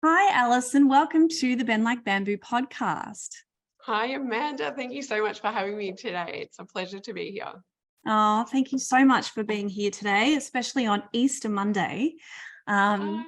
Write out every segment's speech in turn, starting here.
Hi, Alison. Welcome to the Bend Like Bamboo podcast. Hi, Amanda. Thank you so much for having me today. It's a pleasure to be here. Oh, thank you so much for being here today, especially on Easter Monday. I know,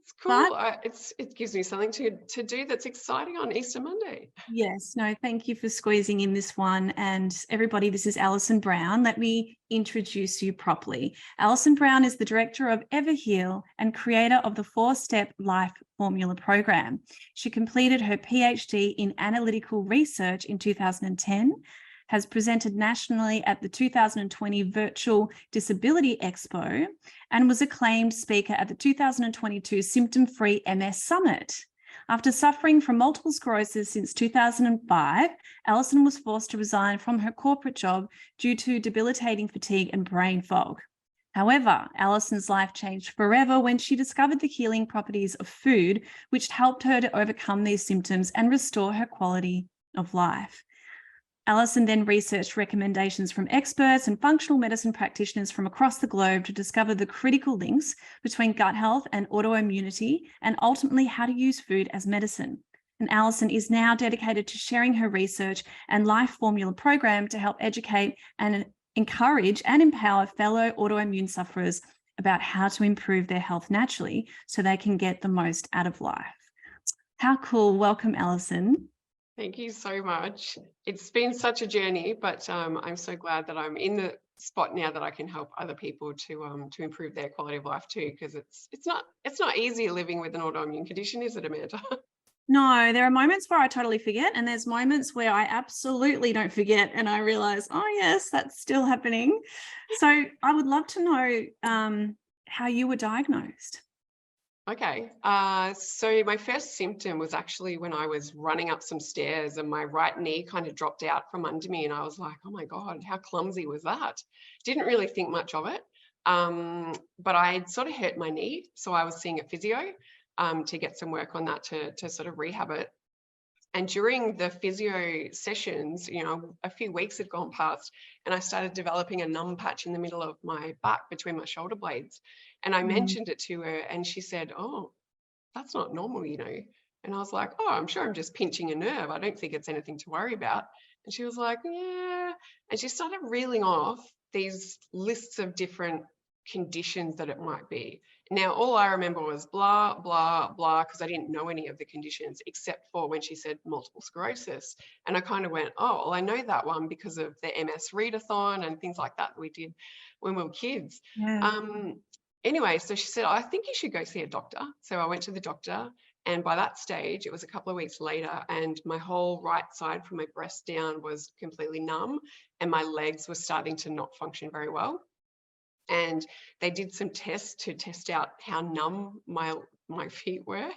it's But cool. It gives me something to do that's exciting on Easter Monday. yes, no, thank you for squeezing in this one. And everybody, this is Allyson Brown. Let me introduce you properly. Allyson Brown is the director of Everheal and creator of the 4-Step Life Formula program. She completed her PhD in analytical research in 2010, has presented nationally at the 2020 Virtual Disability Expo, and was acclaimed speaker at the 2022 Symptom-Free MS Summit. After suffering from multiple sclerosis since 2005, Allison was forced to resign from her corporate job due to debilitating fatigue and brain fog. However, Allison's life changed forever when she discovered the healing properties of food, which helped her to overcome these symptoms and restore her quality of life. Allison then researched recommendations from experts and functional medicine practitioners from across the globe to discover the critical links between gut health and autoimmunity, and ultimately how to use food as medicine. And Allison is now dedicated to sharing her research and Life Formula program to help educate and encourage and empower fellow autoimmune sufferers about how to improve their health naturally so they can get the most out of life. How cool. Welcome, Allison. Thank you so much. It's been such a journey, but I'm so glad that I'm in the spot now that I can help other people to improve their quality of life too, because it's not easy living with an autoimmune condition, is it, Amanda? No, there are moments where I totally forget, and there's moments where I absolutely don't forget and I realize, oh yes, that's still happening. So I would love to know how you were diagnosed. Okay, so my first symptom was actually when I was running up some stairs and my right knee kind of dropped out from under me, and I was like, oh my God, how clumsy was that? Didn't really think much of it, but I had sort of hurt my knee, so I was seeing a physio to get some work on that to sort of rehab it. And during the physio sessions, a few weeks had gone past and I started developing a numb patch in the middle of my back between my shoulder blades. And I mentioned it to her and she said, oh, that's not normal, And I was like, oh, I'm sure I'm just pinching a nerve. I don't think it's anything to worry about. And she was like, yeah. And she started reeling off these lists of different conditions that it might be. Now, all I remember was blah, blah, blah, because I didn't know any of the conditions except for when she said multiple sclerosis. And I kind of went, oh, well, I know that one because of the MS readathon and things like that we did when we were kids. Yeah. Anyway, so she said, I think you should go see a doctor. So I went to the doctor. And by that stage, it was a couple of weeks later, and my whole right side from my breast down was completely numb, and my legs were starting to not function very well. And they did some tests to test out how numb my feet were.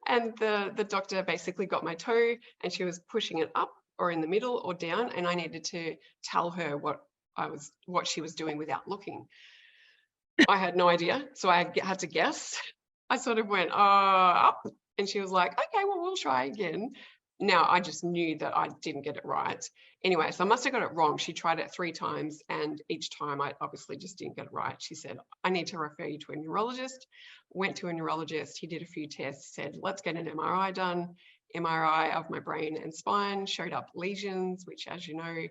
And the doctor basically got my toe and she was pushing it up or in the middle or down, and I needed to tell her what she was doing without looking. I had no idea, so I had to guess. I sort of went, up, and she was like, okay, well, we'll try again. Now, I just knew that I didn't get it right. Anyway, so I must have got it wrong. She tried it 3 times, and each time I obviously just didn't get it right. She said, I need to refer you to a neurologist. Went to a neurologist. He did a few tests, said, let's get an MRI done. MRI of my brain and spine showed up lesions, which, as you know,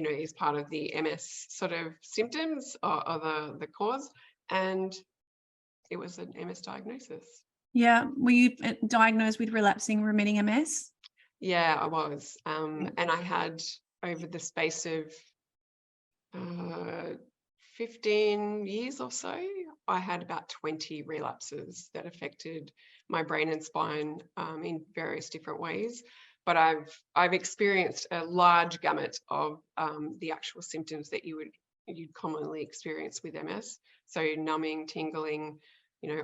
is part of the MS sort of symptoms or the cause. And it was an MS diagnosis. Yeah. Were you diagnosed with relapsing remitting MS? Yeah, I was. And I had, over the space of 15 years or so, I had about 20 relapses that affected my brain and spine in various different ways. But I've experienced a large gamut of the actual symptoms that you'd commonly experience with MS. So numbing, tingling,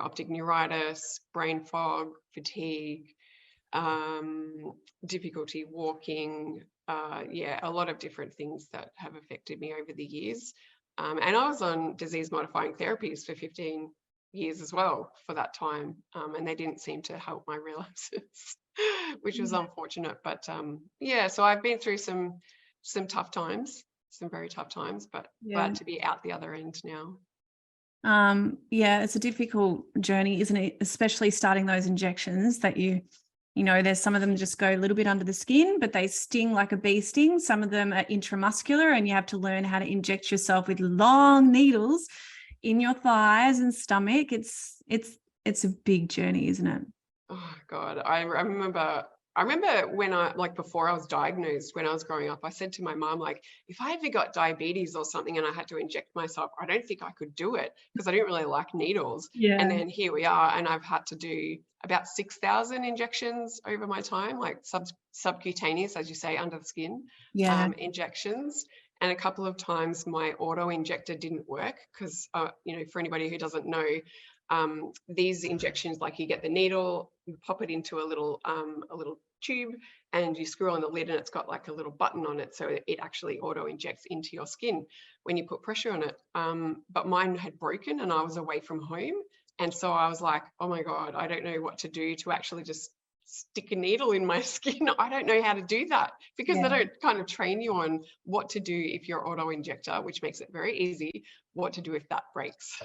optic neuritis, brain fog, fatigue, difficulty walking, a lot of different things that have affected me over the years. And I was on disease-modifying therapies for 15 years as well for that time, and they didn't seem to help my relapses, which was unfortunate. But so I've been through some tough times, some very tough times, but glad to be out the other end now. Yeah, it's a difficult journey, isn't it? Especially starting those injections that there's some of them just go a little bit under the skin, but they sting like a bee sting. Some of them are intramuscular, and you have to learn how to inject yourself with long needles in your thighs and stomach. It's a big journey, isn't it? Oh God, I remember when before I was diagnosed, when I was growing up, I said to my mom, like, if I ever got diabetes or something and I had to inject myself, I don't think I could do it because I didn't really like needles. Yeah. And then here we are, and I've had to do about 6,000 injections over my time, like subcutaneous, as you say, under the skin, injections. And a couple of times my auto injector didn't work because, for anybody who doesn't know, these injections, like you get the needle, you pop it into a little tube, and you screw on the lid, and it's got like a little button on it, so it actually auto injects into your skin when you put pressure on it. But mine had broken, and I was away from home, and so I was like, oh my God, I don't know what to do to actually just stick a needle in my skin. I don't know how to do that because they don't kind of train you on what to do if you're auto injector, which makes it very easy, what to do if that breaks.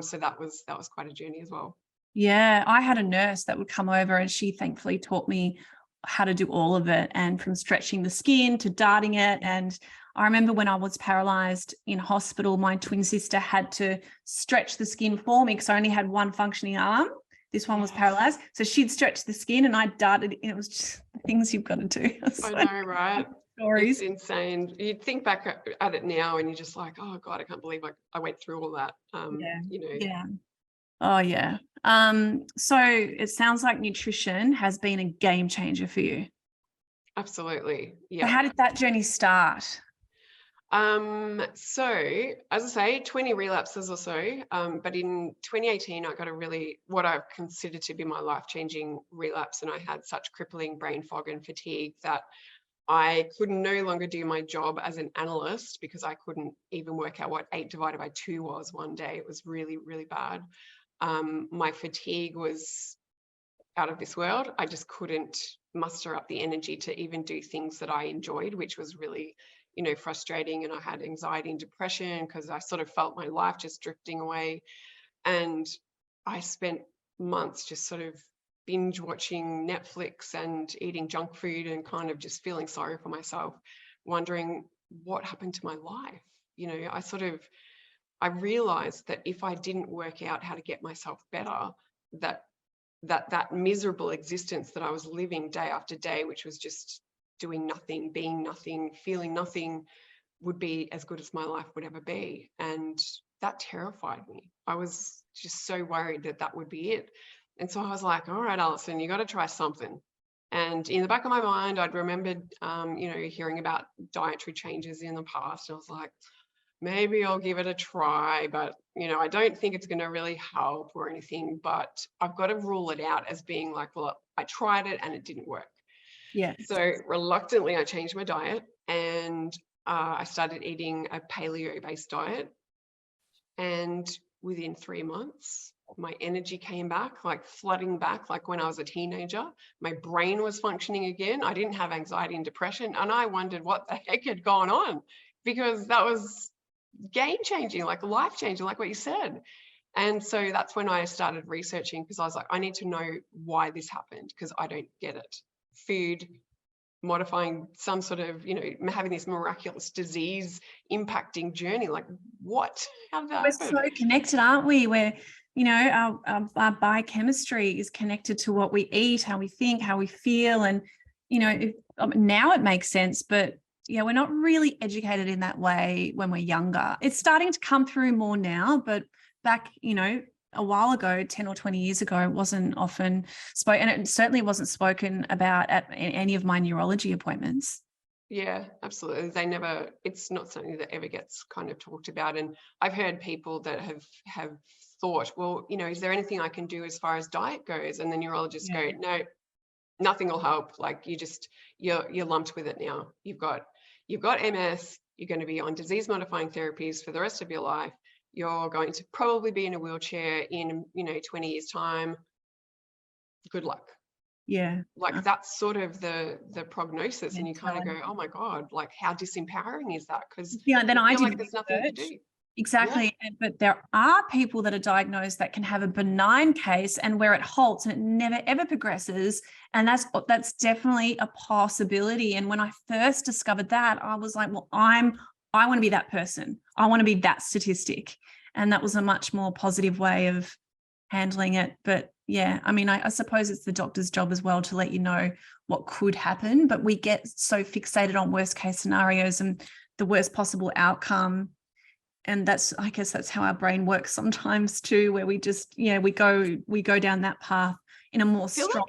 So that was quite a journey as well. Yeah, I had a nurse that would come over, and she thankfully taught me how to do all of it, and from stretching the skin to darting it. And I remember when I was paralyzed in hospital, my twin sister had to stretch the skin for me because I only had one functioning arm. This one was paralyzed. So she'd stretch the skin and I darted it. It was just things you've got to do. I know, right? Stories. It's insane. You think back at it now and you're just like, oh God, I can't believe I went through all that. Yeah. Oh, yeah. So it sounds like nutrition has been a game changer for you. Absolutely. Yeah. So how did that journey start? So as I say, 20 relapses or so, but in 2018, I got what I considered to be my life-changing relapse. And I had such crippling brain fog and fatigue that I could no longer do my job as an analyst because I couldn't even work out what 8 divided by 2 was one day. It was really, really bad. My fatigue was out of this world. I just couldn't muster up the energy to even do things that I enjoyed, which was really, frustrating. And I had anxiety and depression because I sort of felt my life just drifting away. And I spent months just sort of binge watching Netflix and eating junk food and kind of just feeling sorry for myself, wondering what happened to my life. I realized that if I didn't work out how to get myself better, that miserable existence that I was living day after day, which was just doing nothing, being nothing, feeling nothing, would be as good as my life would ever be. And that terrified me. I was just so worried that would be it. And so I was like, all right, Allison, you got to try something. And in the back of my mind, I'd remembered, hearing about dietary changes in the past. I was like, maybe I'll give it a try, but, I don't think it's going to really help or anything, but I've got to rule it out as being like, well, I tried it and it didn't work. Yeah. So reluctantly, I changed my diet and I started eating a paleo-based diet. And within 3 months, my energy came back, like flooding back, like when I was a teenager. My brain was functioning again. I didn't have anxiety and depression. And I wondered what the heck had gone on, because that was game-changing, like life-changing, like what you said. And so that's when I started researching, because I was like, I need to know why this happened, because I don't get it. Food modifying some sort of, having this miraculous disease impacting journey. Like what? How did that happen? We're so connected, aren't we? Where, our biochemistry is connected to what we eat, how we think, how we feel. And, now it makes sense, but yeah, we're not really educated in that way when we're younger. It's starting to come through more now, but back, a while ago, 10 or 20 years ago, it wasn't often spoken, and it certainly wasn't spoken about at any of my neurology appointments. Yeah, absolutely. It's not something that ever gets kind of talked about. And I've heard people that have thought, well, is there anything I can do as far as diet goes? And the neurologists go, no, nothing will help. Like you're lumped with it now. You've got MS, you're going to be on disease modifying therapies for the rest of your life. You're going to probably be in a wheelchair in, 20 years time. Good luck. Yeah. Like that's sort of the prognosis. And you kind of go, oh my God, like how disempowering is that? Because then I feel did like there's nothing to do. Exactly. But there are people that are diagnosed that can have a benign case and where it halts and it never ever progresses. And that's definitely a possibility. And when I first discovered that, I was like, well, I want to be that person. I want to be that statistic. And that was a much more positive way of handling it. But yeah, I mean, I suppose it's the doctor's job as well to let you know what could happen. But we get so fixated on worst case scenarios and the worst possible outcome. And I guess that's how our brain works sometimes too, where we just, we go down that path in a more strong.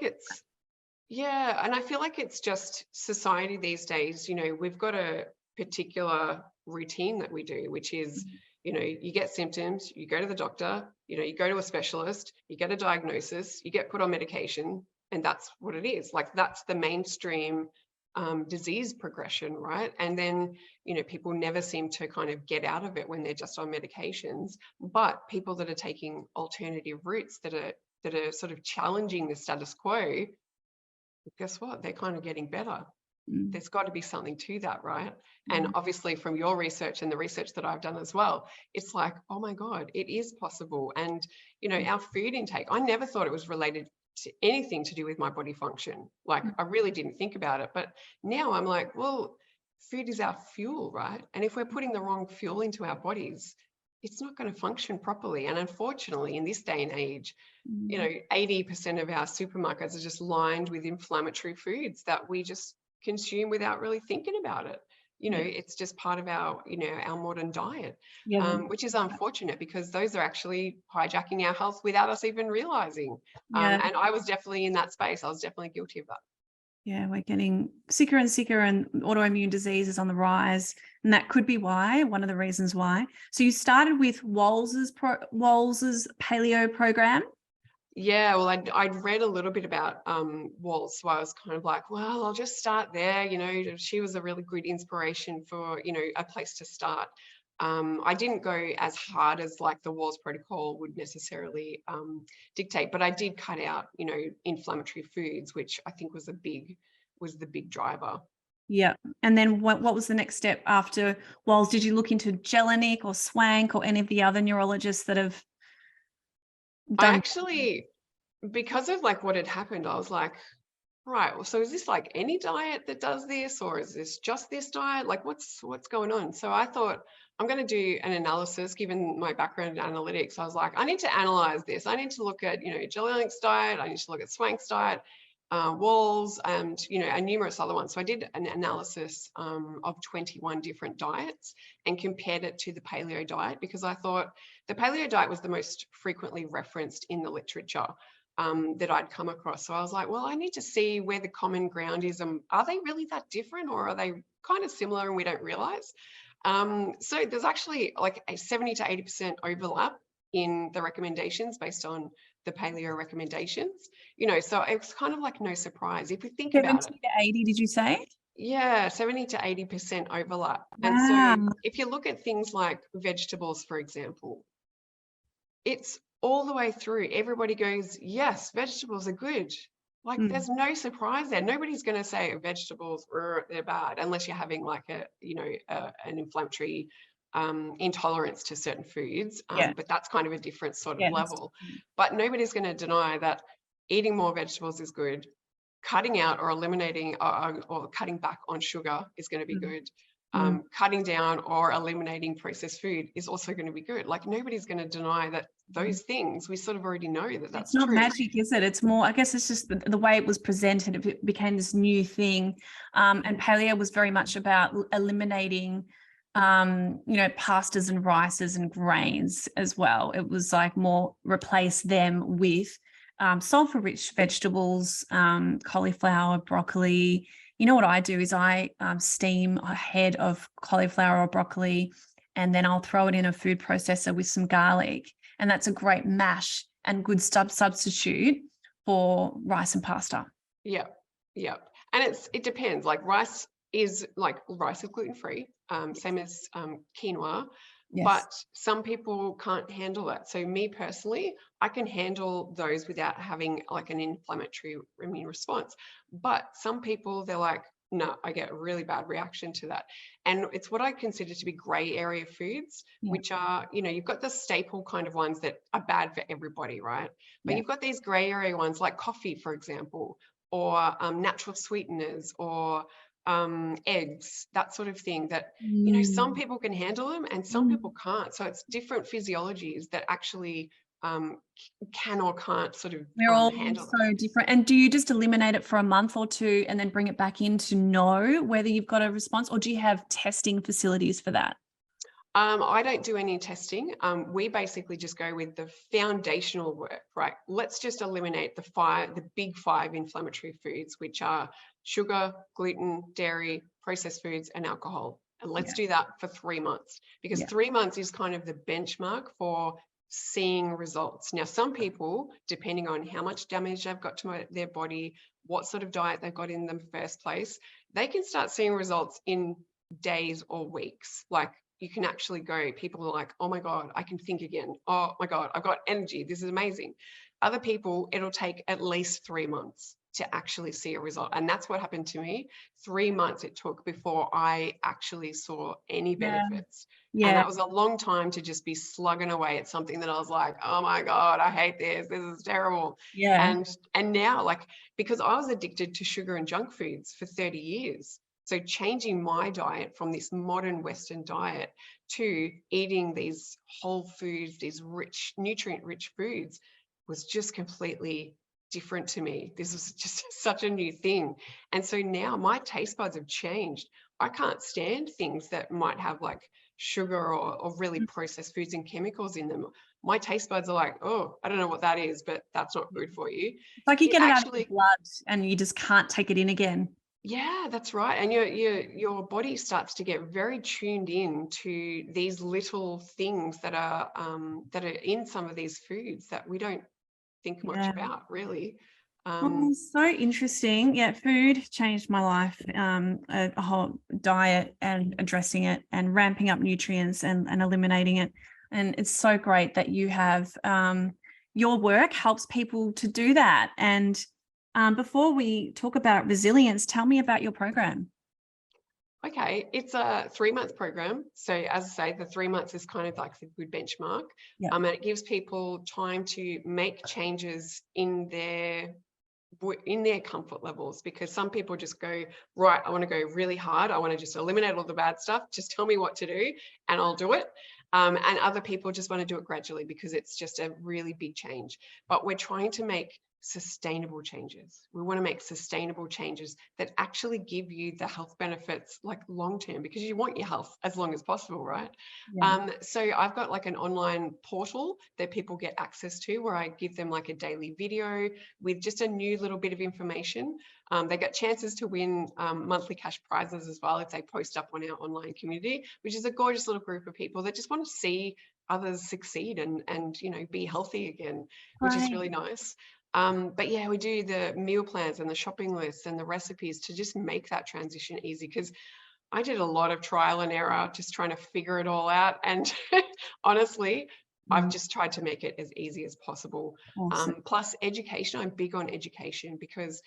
Yeah. And I feel like it's just society these days, we've got a particular routine that we do, which is, you get symptoms, you go to the doctor, you go to a specialist, you get a diagnosis, you get put on medication, and that's what it is. Like, that's the mainstream disease progression, right? And then, people never seem to kind of get out of it when they're just on medications. But people that are taking alternative routes that are sort of challenging the status quo, guess what? They're kind of getting better. There's got to be something to that, right? And obviously from your research and the research that I've done as well, it's like, oh my God, it is possible. And, our food intake, I never thought it was related to anything to do with my body function. Like, I really didn't think about it. But now I'm like, well, food is our fuel, right? And if we're putting the wrong fuel into our bodies, it's not going to function properly. And unfortunately, in this day and age, 80% of our supermarkets are just lined with inflammatory foods that we just consume without really thinking about it. It's just part of our, our modern diet, which is unfortunate because those are actually hijacking our health without us even realizing. And I was definitely in that space. I was definitely guilty of that. Yeah, we're getting sicker and sicker, and autoimmune disease is on the rise. And that could be one of the reasons why. So you started with Wals's paleo program. Yeah, well, I'd read a little bit about Wals, so I was kind of like, well, I'll just start there. She was a really good inspiration for, a place to start. I didn't go as hard as like the Wals protocol would necessarily dictate, but I did cut out, inflammatory foods, which I think was the big driver. Yeah. And then what was the next step after Wals? Did you look into Jelinek or Swank or any of the other neurologists that have done? I actually, because of like what had happened, I was like, right, well, so is this like any diet that does this, or is this just this diet? Like, what's going on? So I thought, I'm going to do an analysis, given my background in analytics. I was like, I need to analyze this. I need to look at, Jelinek's diet. I need to look at Swank's diet, Wals, and, and numerous other ones. So I did an analysis of 21 different diets and compared it to the paleo diet, because I thought the paleo diet was the most frequently referenced in the literature that I'd come across. So I was like, well, I need to see where the common ground is. Are they really that different, or are they kind of similar and we don't realize? So there's actually like a 70 to 80% overlap in the recommendations based on the paleo recommendations, so it's kind of like no surprise if we think about it. 70 to 80, did you say? Yeah, 70 to 80% overlap. Wow. And so if you look at things like vegetables, for example, it's all the way through. Everybody goes, yes, vegetables are good. Like, there's no surprise there. Nobody's going to say vegetables they're bad unless you're having like an inflammatory intolerance to certain foods. But that's kind of a different sort of level. But nobody's going to deny that eating more vegetables is good. Cutting out or eliminating or cutting back on sugar is going to be good. Cutting down or eliminating processed food is also going to be good. Like, nobody's going to deny that those things, we sort of already know that that's true. It's not true. magic, is it? It's more, I guess it's just the way it was presented. It became this new thing. And paleo was very much about eliminating, pastas and rices and grains as well. It was like more replace them with sulfur-rich vegetables, cauliflower, broccoli. You know what I do is I steam a head of cauliflower or broccoli, and then I'll throw it in a food processor with some garlic. And that's a great mash and good substitute for rice and pasta. Yeah. And it depends. Like, rice is gluten-free, same as quinoa. Yes. But some people can't handle it. So me personally, I can handle those without having like an inflammatory immune response. But some people, they're like, no, I get a really bad reaction to that. And it's what I consider to be gray area foods, Yeah. which are, you've got the staple kind of ones that are bad for everybody, right? But Yeah. you've got these gray area ones like coffee, for example, or natural sweeteners, or eggs, that sort of thing that, some people can handle them and some people can't. So it's different physiologies that actually can or can't sort of We're all handle so it. different. And do you just eliminate it for a month or two and then bring it back in to know whether you've got a response, or do you have testing facilities for that? I don't do any testing. We basically just go with the foundational work, right? Let's just eliminate the big five inflammatory foods, which are sugar, gluten, dairy, processed foods, and alcohol. And let's do that for 3 months, because 3 months is kind of the benchmark for seeing results. Now, some people, depending on how much damage they've got to their body, what sort of diet they've got in the first place, they can start seeing results in days or weeks. Like, you can actually go, people are like, oh my God, I can think again. Oh my God, I've got energy. This is amazing. Other people, it'll take at least 3 months to actually see a result. And that's what happened to me. 3 months it took before I actually saw any benefits. Yeah. And that was a long time to just be slugging away at something that I was like, oh my God, I hate this. This is terrible. Yeah. And now, like, because I was addicted to sugar and junk foods for 30 years. So changing my diet from this modern Western diet to eating these whole foods, these rich, nutrient-rich foods, was just completely different to me. This was just such a new thing. And so now my taste buds have changed. I can't stand things that might have like sugar or really processed foods and chemicals in them. My taste buds are like, oh, I don't know what that is, but that's not good for you. It's like you get it out of your blood and you just can't take it in again. Yeah, that's right. And your body starts to get very tuned in to these little things that are in some of these foods that we don't think much about, really. So interesting. Yeah, food changed my life. A whole diet and addressing it and ramping up nutrients and eliminating it. And it's so great that you have your work helps people to do that. And before we talk about resilience, tell me about your program. Okay, it's a 3-month program. So as I say, the 3 months is kind of like the good benchmark. And it gives people time to make changes in their comfort levels, because some people just go, right, I want to go really hard. I want to just eliminate all the bad stuff. Just tell me what to do and I'll do it. And other people just want to do it gradually because it's just a really big change. But we're trying to make sustainable changes. We want to make sustainable changes that actually give you the health benefits like long term, because you want your health as long as possible, right? So I've got like an online portal that people get access to, where I give them like a daily video with just a new little bit of information. They get chances to win monthly cash prizes as well if they post up on our online community, which is a gorgeous little group of people that just want to see others succeed and be healthy again, which is really nice. But yeah, we do the meal plans and the shopping lists and the recipes to just make that transition easy, because I did a lot of trial and error just trying to figure it all out. And honestly, I've just tried to make it as easy as possible. Awesome. Plus education, I'm big on education, because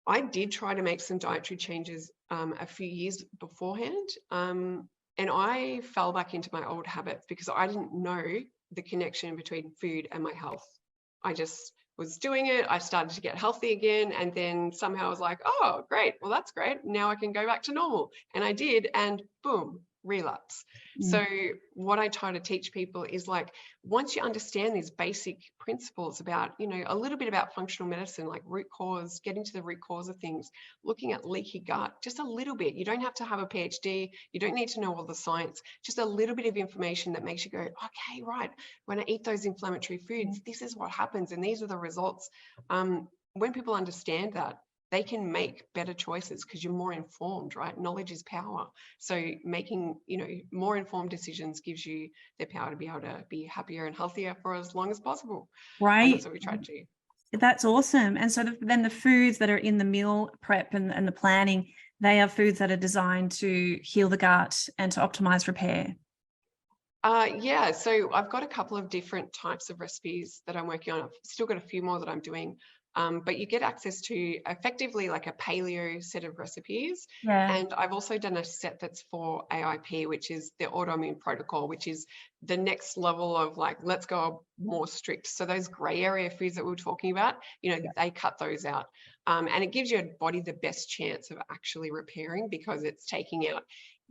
I did try to make some dietary changes a few years beforehand. And I fell back into my old habits because I didn't know the connection between food and my health. I just was doing it. I started to get healthy again. And then somehow I was like, oh, great. Well, that's great. Now I can go back to normal. And I did. And boom, relapse. So what I try to teach people is, like, once you understand these basic principles about, a little bit about functional medicine, like root cause, getting to the root cause of things, looking at leaky gut, just a little bit. You don't have to have a PhD. You don't need to know all the science, just a little bit of information that makes you go, okay, right. When I eat those inflammatory foods, this is what happens. And these are the results. When people understand that, they can make better choices because you're more informed, right? Knowledge is power. So making, more informed decisions gives you the power to be able to be happier and healthier for as long as possible. Right. And that's what we try to do. That's awesome. And so then the foods that are in the meal prep and the planning, they are foods that are designed to heal the gut and to optimize repair. Yeah, so I've got a couple of different types of recipes that I'm working on. I've still got a few more that I'm doing. But you get access to effectively like a paleo set of recipes. Yeah. And I've also done a set that's for AIP, which is the autoimmune protocol, which is the next level of like, let's go more strict. So those gray area foods that we were talking about, they cut those out. And it gives your body the best chance of actually repairing because it's taking out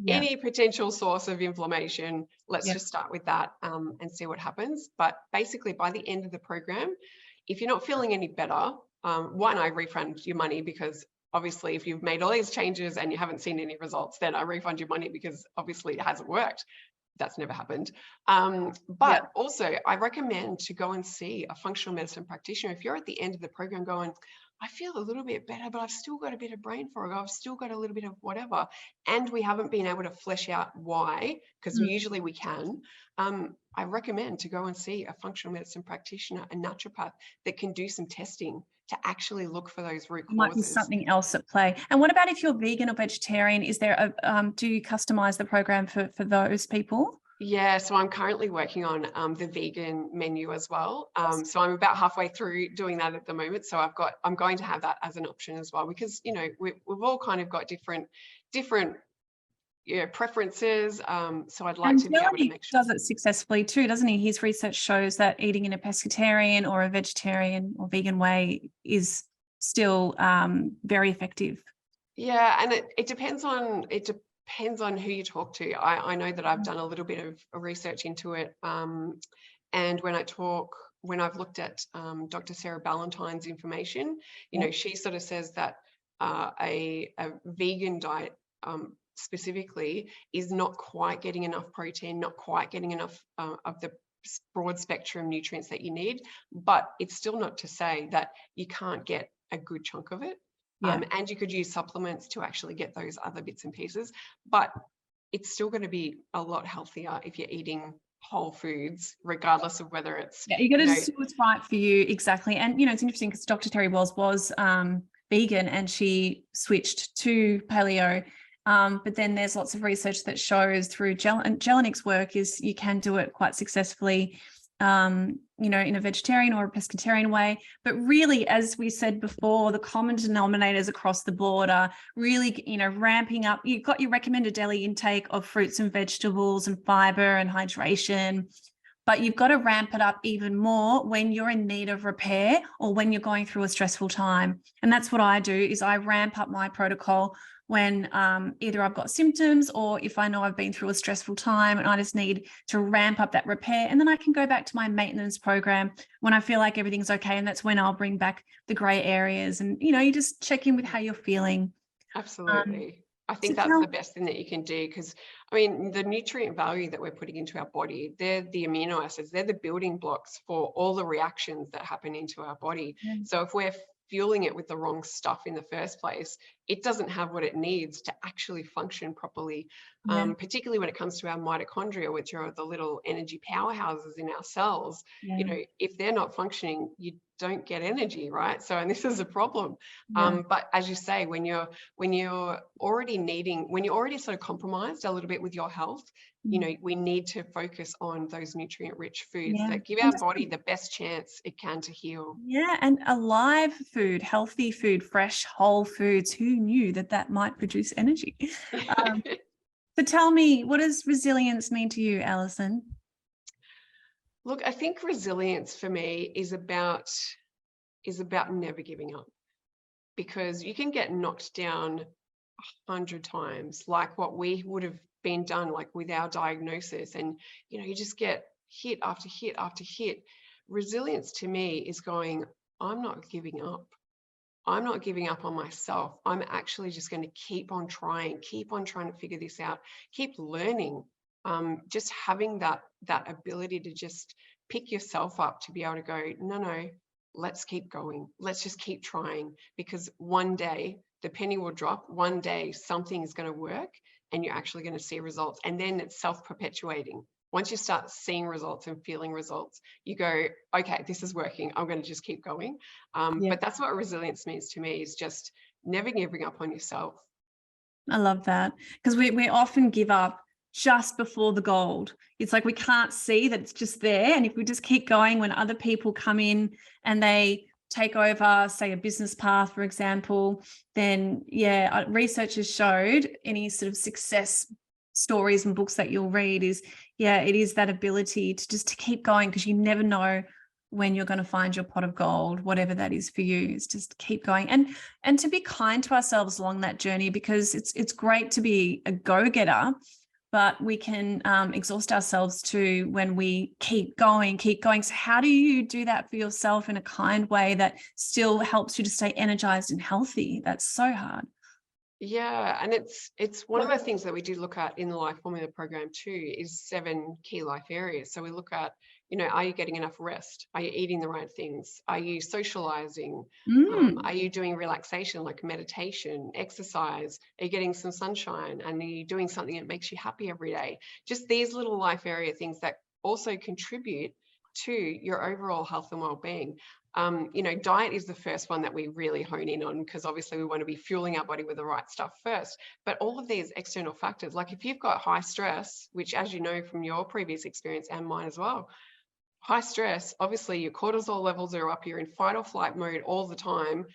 any potential source of inflammation. Let's just start with that and see what happens. But basically, by the end of the program, if you're not feeling any better, one, I refund your money because obviously if you've made all these changes and you haven't seen any results, then I refund your money because obviously it hasn't worked. That's never happened. But also I recommend to go and see a functional medicine practitioner. If you're at the end of the program going, I feel a little bit better, but I've still got a bit of brain fog. I've still got a little bit of whatever. And we haven't been able to flesh out why, because usually we can. I recommend to go and see a functional medicine practitioner, a naturopath that can do some testing to actually look for those root causes. Might be something else at play. And what about if you're vegan or vegetarian? Is there do you customize the program for those people? Yeah, so I'm currently working on the vegan menu as well. So I'm about halfway through doing that at the moment. So I'm going to have that as an option as well, because we've all kind of got different preferences. So I'd like to be able to make sure. Does it successfully too, doesn't he? His research shows that eating in a pescatarian or a vegetarian or vegan way is still very effective. Yeah, and it depends on who you talk to. I know that I've done a little bit of research into it, and when I've looked at Dr. Sarah Ballantyne's information, she sort of says that a vegan diet specifically is not quite getting enough protein, not quite getting enough of the broad spectrum nutrients that you need, but it's still not to say that you can't get a good chunk of it. And you could use supplements to actually get those other bits and pieces, but it's still going to be a lot healthier if you're eating whole foods, regardless of whether it's you got to do what's right for you. Exactly. And it's interesting because Dr. Terry Wells was vegan and she switched to paleo. But then there's lots of research that shows through Jelinik's work is you can do it quite successfully in a vegetarian or a pescatarian way. But really, as we said before, the common denominators across the board are really, ramping up. You've got your recommended daily intake of fruits and vegetables and fiber and hydration, but you've got to ramp it up even more when you're in need of repair or when you're going through a stressful time. And that's what I do is I ramp up my protocol when either I've got symptoms or if I know I've been through a stressful time and I just need to ramp up that repair. And then I can go back to my maintenance program when I feel like everything's okay. And that's when I'll bring back the gray areas and, you just check in with how you're feeling. Absolutely. I think that's the best thing that you can do because, the nutrient value that we're putting into our body, they're the amino acids, they're the building blocks for all the reactions that happen into our body. So if we're fueling it with the wrong stuff in the first place, it doesn't have what it needs to actually function properly, particularly when it comes to our mitochondria, which are the little energy powerhouses in our cells. If they're not functioning, you don't get energy, right? So, and this is a problem. But as you say, when you're already sort of compromised a little bit with your health, we need to focus on those nutrient rich foods that give our body the best chance it can to heal. And alive food, healthy food, fresh, whole foods. Who knew that might produce energy? So tell me, what does resilience mean to you, Allison? Look, I think resilience for me is about never giving up, because you can get knocked down 100 times, like what we would have been done, like with our diagnosis, and you just get hit after hit after hit. Resilience to me is going, I'm not giving up. I'm not giving up on myself. I'm actually just going to keep on trying to figure this out, keep learning. Just having that ability to just pick yourself up, to be able to go, no, let's keep going. Let's just keep trying, because one day the penny will drop. One day something is going to work and you're actually going to see results. And then it's self-perpetuating. Once you start seeing results and feeling results, you go, okay, this is working. I'm going to just keep going. But that's what resilience means to me, is just never giving up on yourself. I love that, because we often give up just before the gold. It's like we can't see that it's just there. And if we just keep going, when other people come in and they take over, say, a business path, for example, then research has showed any sort of success stories and books that you'll read is, it is that ability to keep going, because you never know when you're going to find your pot of gold, whatever that is for you. Is just keep going and to be kind to ourselves along that journey, because it's great to be a go-getter, but we can exhaust ourselves too when we keep going. So how do you do that for yourself in a kind way that still helps you to stay energized and healthy? That's so hard. Yeah, and it's one of the things that we do look at in the Life Formula program too, is 7 key life areas. So we look at, are you getting enough rest? Are you eating the right things? Are you socializing? Are you doing relaxation like meditation, exercise? Are you getting some sunshine? And are you doing something that makes you happy every day? Just these little life area things that also contribute to your overall health and well-being. Diet is the first one that we really hone in on, because obviously we want to be fueling our body with the right stuff first. But all of these external factors, like if you've got high stress, which, as you know from your previous experience and mine as well, high stress, obviously your cortisol levels are up, you're in fight or flight mode all the time.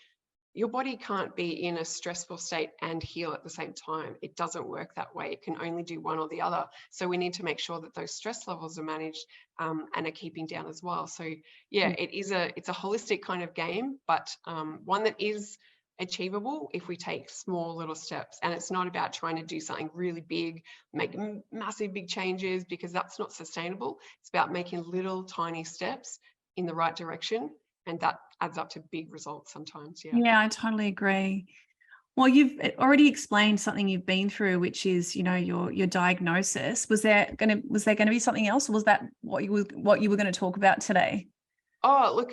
Your body can't be in a stressful state and heal at the same time. It doesn't work that way. It can only do one or the other. So we need to make sure that those stress levels are managed and are keeping down as well. So it's a holistic kind of game, but one that is achievable if we take small little steps. And it's not about trying to do something really big, make massive big changes, because that's not sustainable. It's about making little tiny steps in the right direction, and that adds up to big results sometimes. I totally agree. Well, you've already explained something you've been through, which is, your diagnosis. Was there going to be something else, or was that what you were going to talk about today? Oh, look,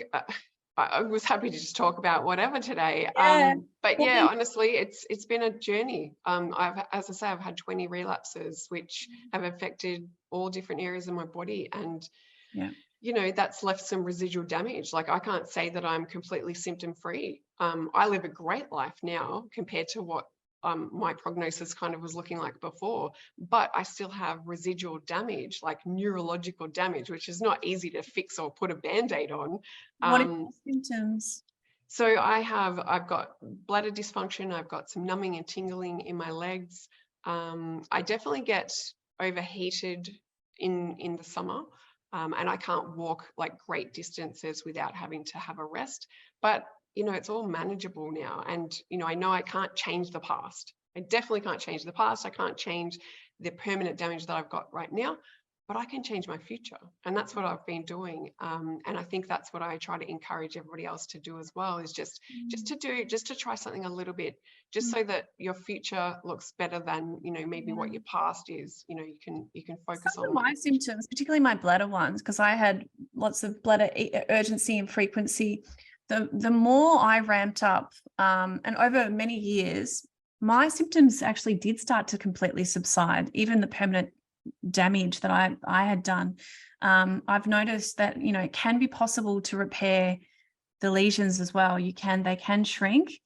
I was happy to just talk about whatever today. But honestly, it's been a journey. As I say, I've had 20 relapses, which have affected all different areas of my body, and that's left some residual damage. Like, I can't say that I'm completely symptom free. I live a great life now compared to what my prognosis kind of was looking like before, but I still have residual damage, like neurological damage, which is not easy to fix or put a band-aid on. What are the symptoms? So I've got bladder dysfunction. I've got some numbing and tingling in my legs. I definitely get overheated in the summer. And I can't walk like great distances without having to have a rest. But, it's all manageable now. And, I know I can't change the past. I definitely can't change the past. I can't change the permanent damage that I've got right now, but I can change my future. And that's what I've been doing. And I think that's what I try to encourage everybody else to do as well, is just to try something a little bit, just so that your future looks better than, maybe what your past is. You can focus Some on of my symptoms, particularly my bladder ones, because I had lots of bladder urgency and frequency. The more I ramped up, and over many years, my symptoms actually did start to completely subside. Even the permanent damage that I had done, I've noticed that it can be possible to repair the lesions as well. They can shrink,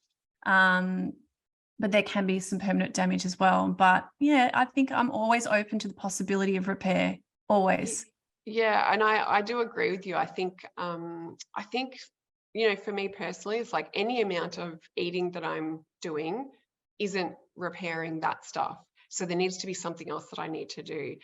but there can be some permanent damage as well. But I think I'm always open to the possibility of repair, always. And I do agree with you. I think for me personally, it's like any amount of eating that I'm doing isn't repairing that stuff. So there needs to be something else that I need to do.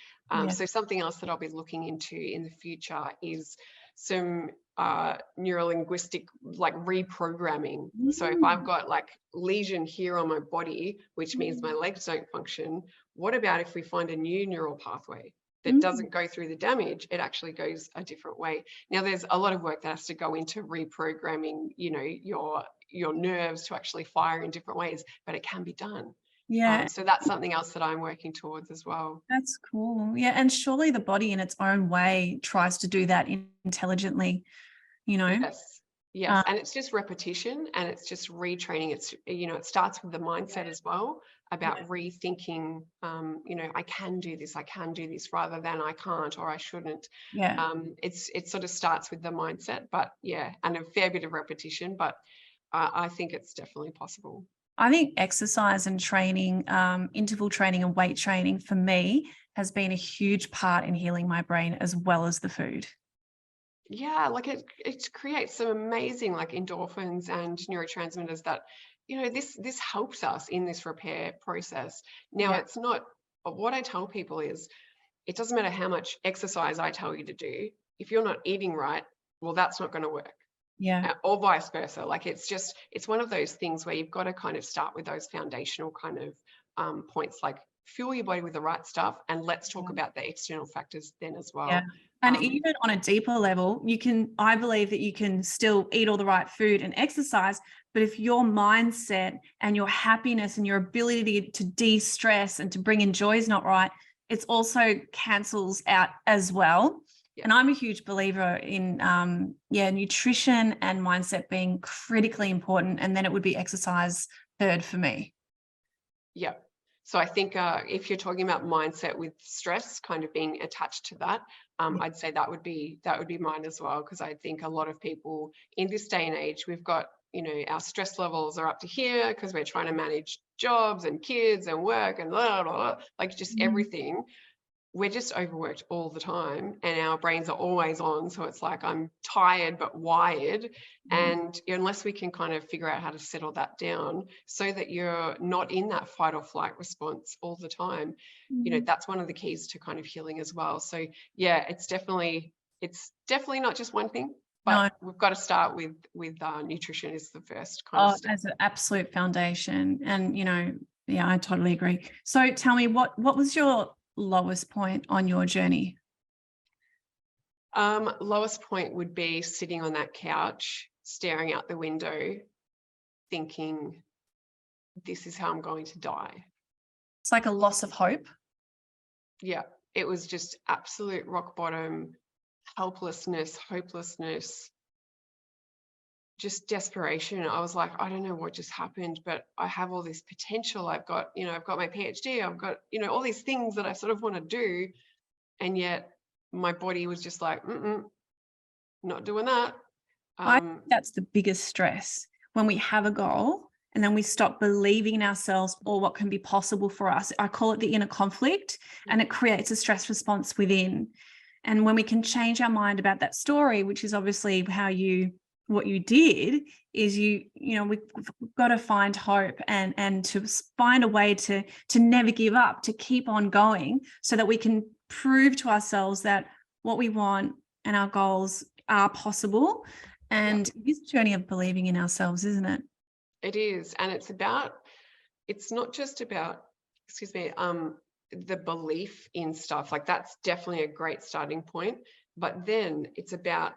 So something else that I'll be looking into in the future is some neurolinguistic, like, reprogramming. So if I've got like lesion here on my body, which means my legs don't function, what about if we find a new neural pathway that doesn't go through the damage? It actually goes a different way. Now, there's a lot of work that has to go into reprogramming, your nerves to actually fire in different ways, but it can be done. So that's something else that I'm working towards as well. That's cool. And surely the body in its own way tries to do that intelligently, Yes. And it's just repetition, and it's just retraining. It's, it starts with the mindset as well, about rethinking, I can do this rather than I can't or I shouldn't. It sort of starts with the mindset, but and a fair bit of repetition, but I think it's definitely possible. I think exercise and training, interval training and weight training for me has been a huge part in healing my brain as well as the food. Yeah, like it creates some amazing like endorphins and neurotransmitters that, this helps us in this repair process. Now, Yeah. it's not, what I tell people is, it doesn't matter how much exercise I tell you to do. If you're not eating right, well, that's not going to work. Yeah. Or vice versa. Like it's one of those things where you've got to kind of start with those foundational kind of points, like fuel your body with the right stuff, and let's talk about the external factors then as Yeah. well. And even on a deeper level, I believe that you can still eat all the right food and exercise, but if your mindset and your happiness and your ability to de-stress and to bring in joy is not right, it's also cancels out as well. Yeah. And I'm a huge believer in, nutrition and mindset being critically important. And then it would be exercise third for me. Yeah. So I think if you're talking about mindset with stress kind of being attached to that, I'd say that would be mine as well, because I think a lot of people in this day and age, we've got, our stress levels are up to here because we're trying to manage jobs and kids and work and blah, blah, blah, like just everything. We're just overworked all the time and our brains are always on. So it's like I'm tired but wired. And unless we can kind of figure out how to settle that down so that you're not in that fight or flight response all the time, that's one of the keys to kind of healing as well. So yeah, it's definitely not just one thing, but we've got to start with nutrition is the first kind of step. As an absolute foundation. And, yeah, I totally agree. So tell me, what was your lowest point on your journey? Lowest point would be sitting on that couch, staring out the window, thinking, this is how I'm going to die. It's like a loss of hope. Yeah, it was just absolute rock bottom, helplessness, hopelessness, just desperation. I was like, I don't know what just happened, but I have all this potential. I've got my PhD, I've got, all these things that I sort of want to do. And yet my body was just like, not doing that. I think that's the biggest stress, when we have a goal and then we stop believing in ourselves or what can be possible for us. I call it the inner conflict, and it creates a stress response within. And when we can change our mind about that story, which is obviously what you did, is we've got to find hope and to find a way to never give up, to keep on going, so that we can prove to ourselves that what we want and our goals are possible. And it's a journey of believing in ourselves, isn't it? It is. And it's not just about, the belief in stuff. Like that's definitely a great starting point. But then it's about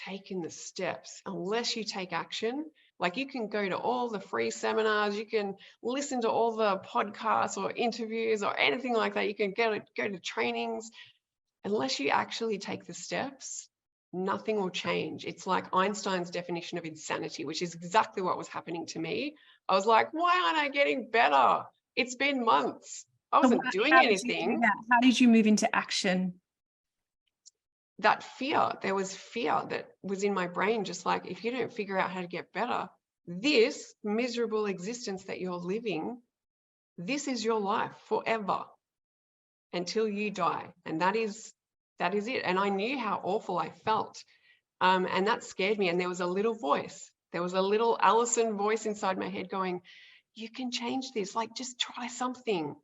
taking the steps. Unless you take action, like you can go to all the free seminars, you can listen to all the podcasts or interviews or anything like that, you can go to trainings. Unless you actually take the steps, nothing will change. It's like Einstein's definition of insanity, which is exactly what was happening to me. I was like, why aren't I getting better? It's been months. I wasn't doing anything. How did you move into action? That fear, there was fear that was in my brain, just like, if you don't figure out how to get better, this miserable existence that you're living, this is your life forever until you die. And that is it. And I knew how awful I felt. And that scared me. And there was a little voice. There was a little Allison voice inside my head going, you can change this, like just try something.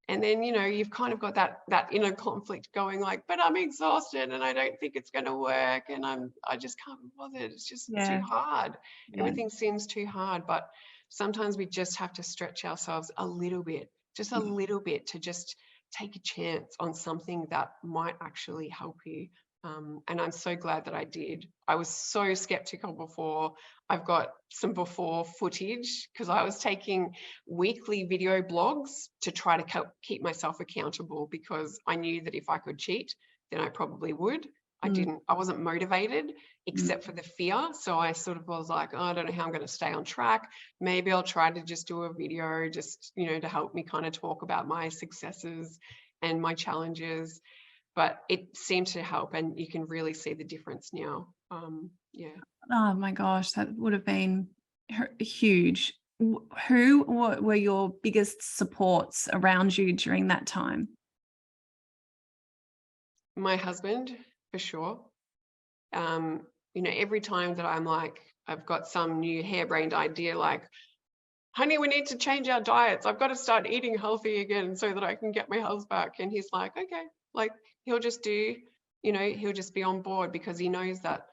And then, you've kind of got that inner conflict going like, but I'm exhausted and I don't think it's going to work. And I just can't be bothered. It's just too hard. Yeah. Everything seems too hard. But sometimes we just have to stretch ourselves a little bit, just a little bit, to just take a chance on something that might actually help you. And I'm so glad that I did. I was so skeptical before. I've got some before footage because I was taking weekly video blogs to try to keep myself accountable, because I knew that if I could cheat, then I probably would. I wasn't motivated except for the fear. So I sort of was like, oh, I don't know how I'm going to stay on track. Maybe I'll try to just do a video just, to help me kind of talk about my successes and my challenges. But it seemed to help, and you can really see the difference now. Oh my gosh, that would have been huge. Who were your biggest supports around you during that time? My husband, for sure. Every time that I'm like, I've got some new harebrained idea, like, honey, we need to change our diets. I've got to start eating healthy again so that I can get my health back. And he's like, okay, like he'll just he'll just be on board because he knows that,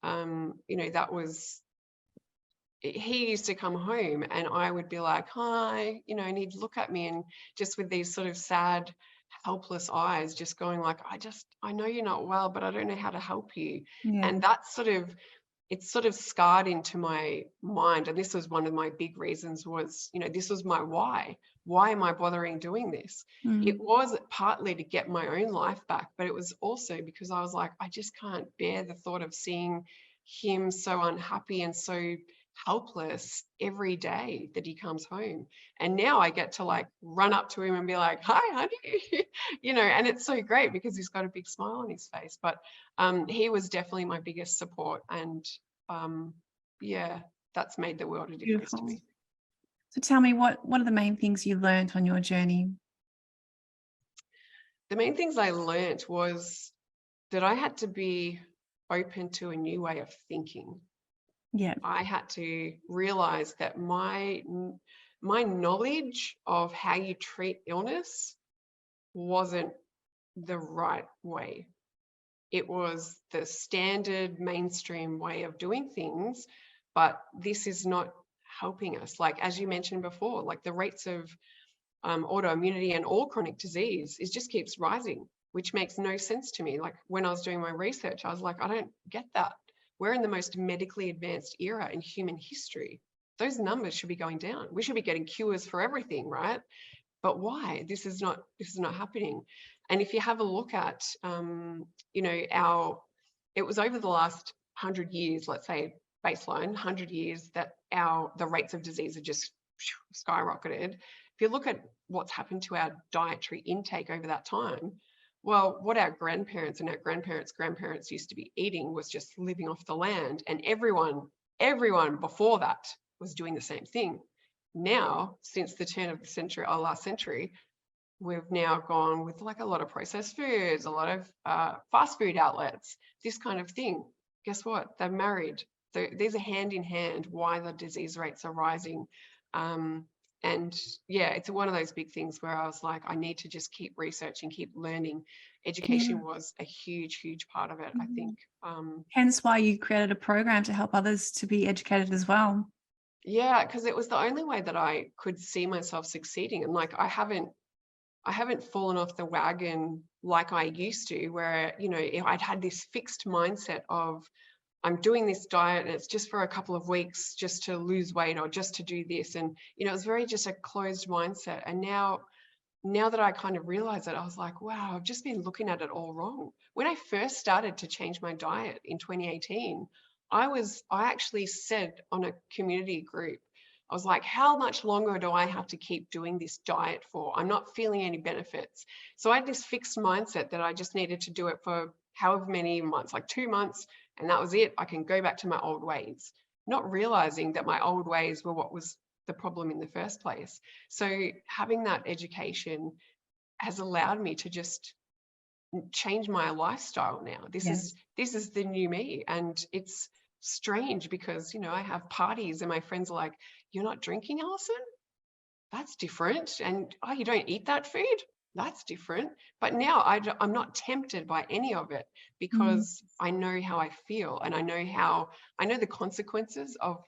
that was, he used to come home and I would be like, hi, and he'd look at me and just with these sort of sad, helpless eyes, just going like, I know you're not well, but I don't know how to help you. Yeah. And it's sort of scarred into my mind. And this was one of my big reasons was, this was my why. Why am I bothering doing this? It was partly to get my own life back, but it was also because I was like, I just can't bear the thought of seeing him so unhappy and so helpless every day that he comes home. And now I get to like run up to him and be like, hi, honey, and it's so great because he's got a big smile on his face. But he was definitely my biggest support. And that's made the world a difference to me. So tell me, what are the main things you learned on your journey? The main things I learned was that I had to be open to a new way of thinking. Yeah. I had to realize that my knowledge of how you treat illness wasn't the right way. It was the standard mainstream way of doing things, but this is not helping us. Like, as you mentioned before, like the rates of autoimmunity and all chronic disease just keeps rising, which makes no sense to me. Like when I was doing my research, I was like, I don't get that. We're in the most medically advanced era in human history. Those numbers should be going down. We should be getting cures for everything, right? But why? This is not happening. And if you have a look at, it was over the last 100 years, let's say baseline 100 years, that the rates of disease have just skyrocketed. If you look at what's happened to our dietary intake over that time, well, what our grandparents and our grandparents used to be eating was just living off the land. And everyone before that was doing the same thing. Now, since the turn of the century, our last century, we've now gone with like a lot of processed foods, a lot of fast food outlets, this kind of thing. Guess what? They're married. These are hand in hand why the disease rates are rising. And yeah, it's one of those big things where I was like, I need to just keep researching, keep learning. Education was a huge part of it, I think. Hence why you created a program to help others to be educated as well. Yeah, because it was the only way that I could see myself succeeding. And like, I haven't fallen off the wagon like I used to, where, I'd had this fixed mindset of, I'm doing this diet and it's just for a couple of weeks just to lose weight or just to do this. And, it was very just a closed mindset. And now that I kind of realize it, I was like, wow, I've just been looking at it all wrong. When I first started to change my diet in 2018, I actually said on a community group, I was like, how much longer do I have to keep doing this diet for? I'm not feeling any benefits. So I had this fixed mindset that I just needed to do it for however many months, like 2 months, and that was it. I can go back to my old ways, not realizing that my old ways were what was the problem in the first place. So having that education has allowed me to just change my lifestyle now. This is the new me. And it's strange because, I have parties and my friends are like, you're not drinking, Allison? That's different. And, oh, you don't eat that food? That's different. But now I'm not tempted by any of it because I know how I feel and I know the consequences of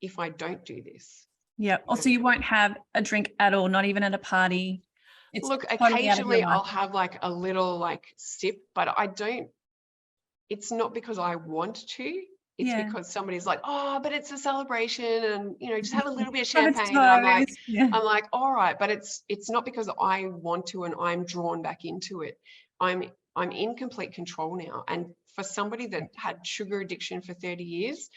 if I don't do this. Yeah. Also, you won't have a drink at all, not even at a party. Look, occasionally I'll have like a little like sip, but it's not because I want to. It's because somebody's like, oh, but it's a celebration and, just have a little bit of champagne. And I'm like, all right, but it's not because I want to and I'm drawn back into it. I'm in complete control now. And for somebody that had sugar addiction for 30 years,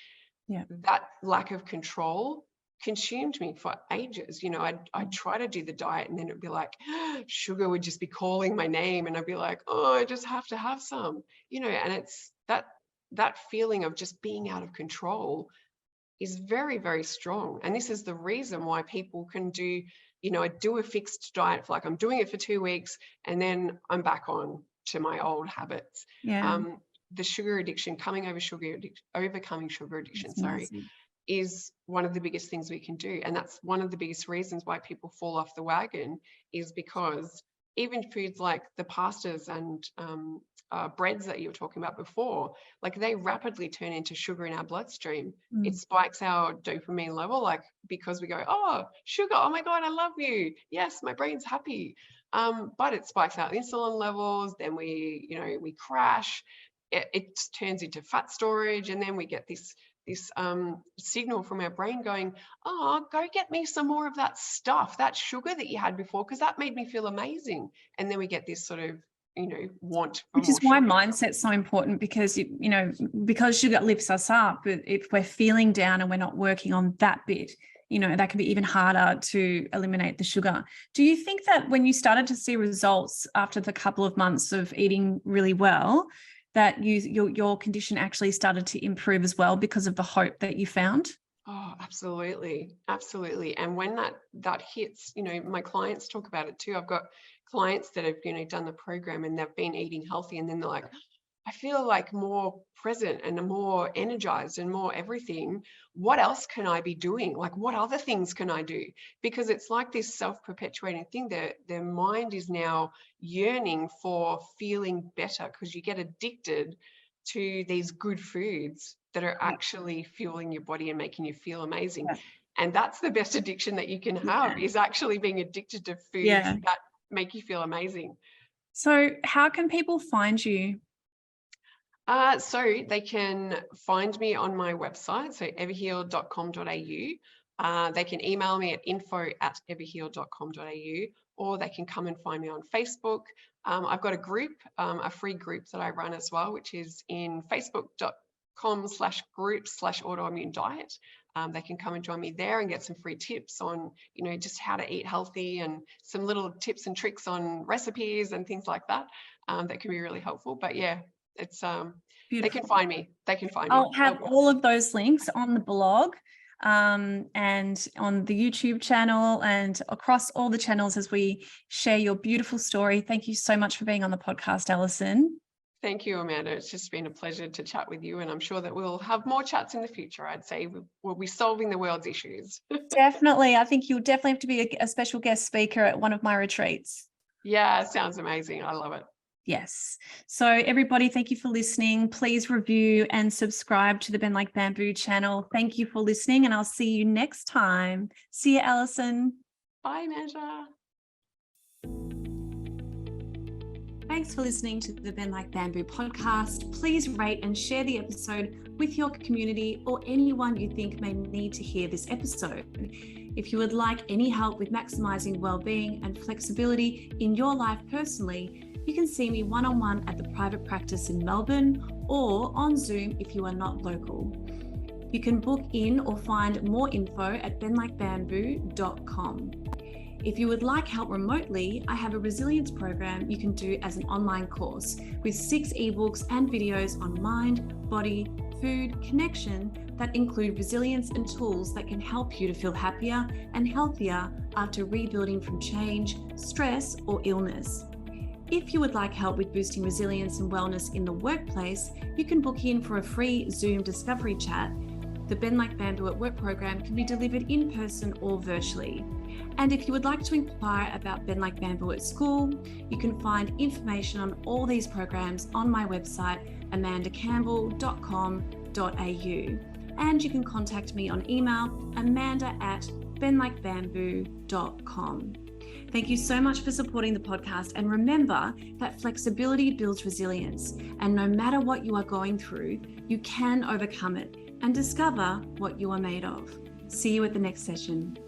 that lack of control consumed me for ages. I'd try to do the diet and then it'd be like, sugar would just be calling my name and I'd be like, oh, I just have to have some, and it's that feeling of just being out of control is very, very strong. And this is the reason why people can do, I do a fixed diet, like I'm doing it for 2 weeks and then I'm back on to my old habits. Yeah. The sugar addiction, overcoming sugar addiction, That's amazing. is one of the biggest things we can do. And that's one of the biggest reasons why people fall off the wagon, is because even foods like the pastas and breads that you were talking about before, like they rapidly turn into sugar in our bloodstream. It spikes our dopamine level, like because we go, oh, sugar, oh my God, I love you. Yes, my brain's happy. But it spikes our insulin levels, then we crash. It turns into fat storage, and then we get this signal from our brain going, oh, go get me some more of that stuff, that sugar that you had before, because that made me feel amazing. And then we get this sort of, want for Which is more why sugar. mindset's so important, because, because sugar lifts us up, but if we're feeling down and we're not working on that bit, that can be even harder to eliminate the sugar. Do you think that when you started to see results after the couple of months of eating really well, that your condition actually started to improve as well because of the hope that you found? Oh, absolutely. Absolutely. And when that hits, my clients talk about it too. I've got clients that have, done the program and they've been eating healthy, and then they're like, I feel like more present and more energized and more everything. What else can I be doing? Like, what other things can I do? Because it's like this self-perpetuating thing. Their mind is now yearning for feeling better, because you get addicted to these good foods that are actually fueling your body and making you feel amazing. Yeah. And that's the best addiction that you can have, is actually being addicted to foods that make you feel amazing. So how can people find you? So they can find me on my website, so everheal.com.au. They can email me at info@everheal.com.au, or they can come and find me on Facebook. I've got a group, a free group that I run as well, which is in facebook.com/group/autoimmune diet. They can come and join me there and get some free tips on, just how to eat healthy, and some little tips and tricks on recipes and things like that, that can be really helpful. But yeah, it's they can find me. I'll have all of those links on the blog, and on the YouTube channel, and across all the channels as we share your beautiful story. Thank you so much for being on the podcast, Allyson. Thank you, Amanda. It's just been a pleasure to chat with you, and I'm sure that we'll have more chats in the future. I'd say we'll be solving the world's issues. Definitely. I think you'll definitely have to be a special guest speaker at one of my retreats. Yeah, sounds amazing. I love it. Yes. So everybody, thank you for listening. Please review and subscribe to the Bend Like Bamboo channel. Thank you for listening, and I'll see you next time. See you, Allyson. Bye, Amanda. Thanks for listening to the Bend Like Bamboo podcast. Please rate and share the episode with your community or anyone you think may need to hear this episode. If you would like any help with maximizing well-being and flexibility in your life personally, you can see me one-on-one at the private practice in Melbourne, or on Zoom if you are not local. You can book in or find more info at benlikebamboo.com. If you would like help remotely, I have a resilience program you can do as an online course with 6 ebooks and videos on mind, body, food, connection that include resilience and tools that can help you to feel happier and healthier after rebuilding from change, stress, or illness. If you would like help with boosting resilience and wellness in the workplace, you can book in for a free Zoom discovery chat. The Bend Like Bamboo at Work program can be delivered in person or virtually. And if you would like to inquire about Bend Like Bamboo at school, you can find information on all these programs on my website, amandacampbell.com.au. And you can contact me on email, amanda@benlikebamboo.com. Thank you so much for supporting the podcast, and remember that flexibility builds resilience, and no matter what you are going through, you can overcome it and discover what you are made of. See you at the next session.